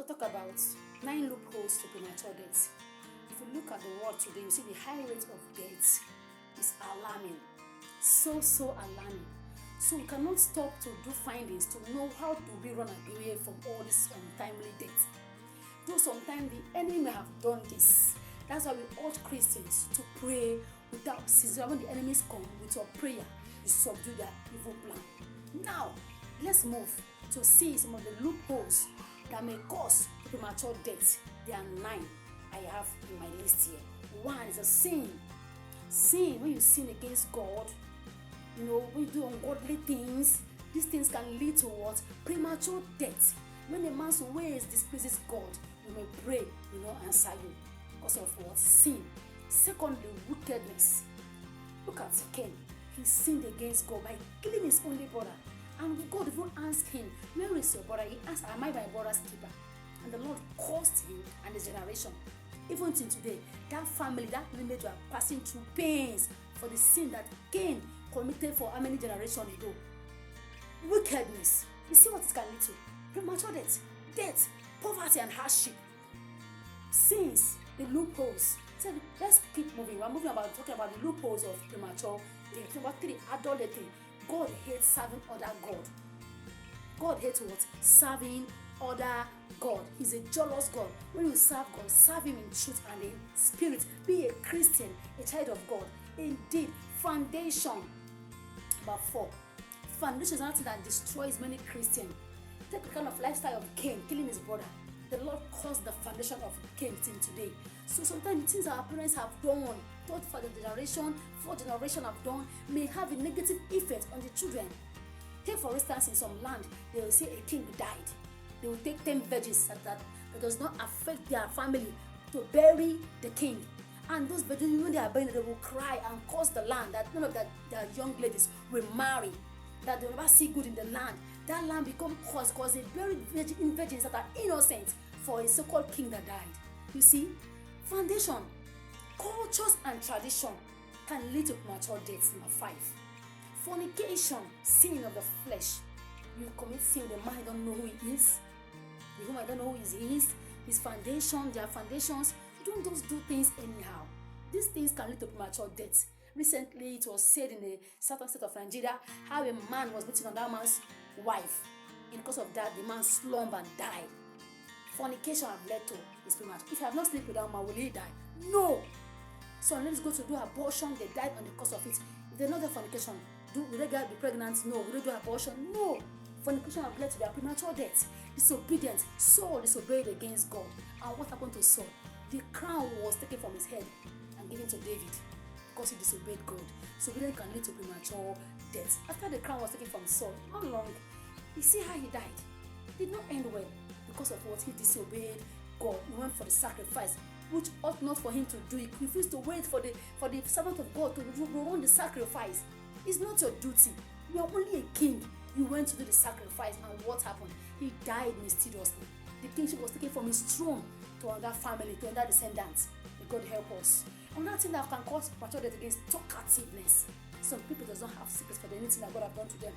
talk about 9 loopholes to premature death. If you look at the world today, you see the high rate of death is alarming. So alarming. So we cannot stop to do findings to know how do we run away from all this untimely death. Though sometimes the enemy may have done this. That's why we urge Christians to pray without ceasing. When the enemies come with your prayer, you subdue their evil plan. Now, let's move to see some of the loopholes that may cause premature death. There are 9 I have in my list here. 1 is a sin. Sin, when you sin against God, when you do ungodly things, these things can lead to what? Premature death. When a man's ways displeases God, you may pray, answer you. Because of what? Sin. Secondly, wickedness. Look at Cain. He sinned against God by killing his only brother. And God even asked him, where is your brother? He asked, am I my brother's keeper? And the Lord cursed him and his generation. Even till today, that family, that lineage were passing through pains for the sin that Cain committed for how many generations ago. Wickedness. You see what it can lead to? Premature death, poverty and hardship. Sins, the loopholes. So let's keep moving. We're talking about the loopholes of premature death. Number 3, idolatry. God hates serving other God. God hates what? Serving other God. He's a jealous God. When you serve God, serve Him in truth and in spirit. Be a Christian, a child of God. Indeed, foundation. Number 4, foundation is something that destroys many Christians. Take the kind of lifestyle of Cain, killing his brother. The Lord caused the foundation of Cain till today. So sometimes things our parents have done, third, fourth generation have done, may have a negative effect on the children. Take for instance, in some land, they will say a king died. They will take 10 virgins that does not affect their family to bury the king. And those virgins, when they are buried, they will cry and curse the land that none of their young ladies will marry, that they will never see good in the land. That land become cursed because they buried virgins that are innocent for a so-called king that died. You see, foundation, cultures and tradition can lead to premature death. Number 5, fornication, sin of the flesh. You commit sin with a man you don't know who he is, with whom I don't know who he is, his foundation, their foundations. You don't just do things anyhow. These things can lead to premature death. Recently, it was said in the southern state of Nigeria how a man was beating on that man's wife. And because of that, the man slumbered and died. Fornication have led to his premature. If you have not slept with that man, will he die? No. So let's go to do abortion. They died on the cause of it. If they're not the fornication, will they get be pregnant? No. Will they do abortion? No. Fornication have led to their premature death. Disobedience. Saul disobeyed against God. And what happened to Saul? The crown was taken from his head and given to David because he disobeyed God. Disobedience can lead to premature death. After the crown was taken from Saul, how long? You see how he died. It did not end well because of what he disobeyed God. He went for the sacrifice, which ought not for him to do. He refused to wait for the servant of God to run the sacrifice. It's not your duty. You are only a king. You went to do the sacrifice, and what happened? He died mysteriously. The kingship was taken from his throne to another family, to another descendants. May God help us. Another thing that can cause premature death against talkativeness. Some people does not have secrets for anything that God has done to them.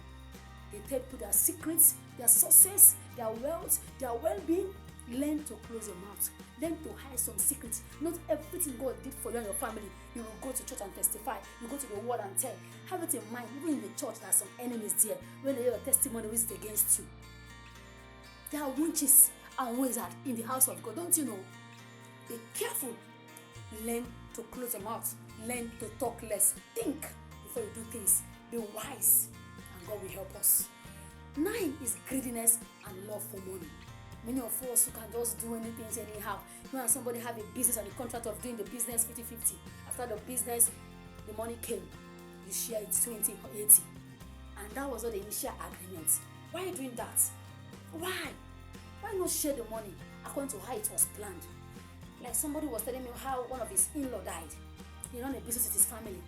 They tell people their secrets, their success, their wealth, their well-being. Learn to close your mouth. Learn to hide some secrets. Not everything God did for you and your family, you will go to church and testify. You go to the word and tell. Have it in mind, even in the church, there are some enemies there. When they hear a testimony which is against you, there are witches and wizards in the house of God. Don't you know? Be careful. Learn to close your mouth. Learn to talk less. Think before you do things. Be wise, and God will help us. 9 is greediness and love for money. Many of us who can just do anything anyhow. When somebody have a business and the contract of doing the business 50-50. After the business, the money came. You share it 20 or 80. And that was not the initial agreement. Why are you doing that? Why? Why not share the money according to how it was planned? Like somebody was telling me how one of his in-law died. He ran a business with his family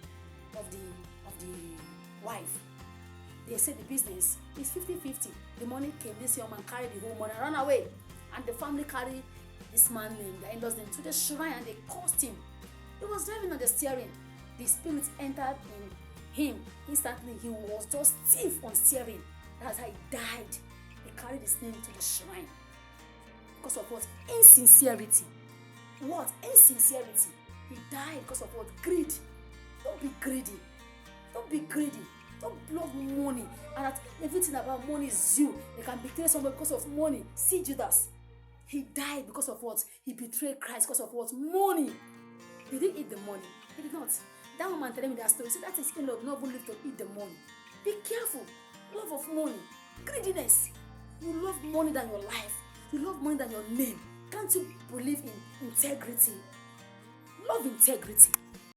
of the wife. They said the business is 50-50. The money came, this young man carried the whole money and ran away. And the family carried this man name, the in-laws name, to the shrine, and they cursed him. He was driving on the steering. The spirit entered in him. Instantly, he was just stiff on steering. That's how he died. They carried his name to the shrine. Because because of what? Insincerity. What? Insincerity. He died because of what? Greed. Don't be greedy. Don't be greedy. Don't love money. And that everything about money is you. They can betray somebody because of money. See Judas. He died because of what? He betrayed Christ because of what? Money. Did he eat the money? He did not. That woman telling me that story. So that is in love, not even live to eat the money. Be careful. Love of money. Greediness. You love money than your life. You love money than your name. Can't you believe in integrity? Love integrity.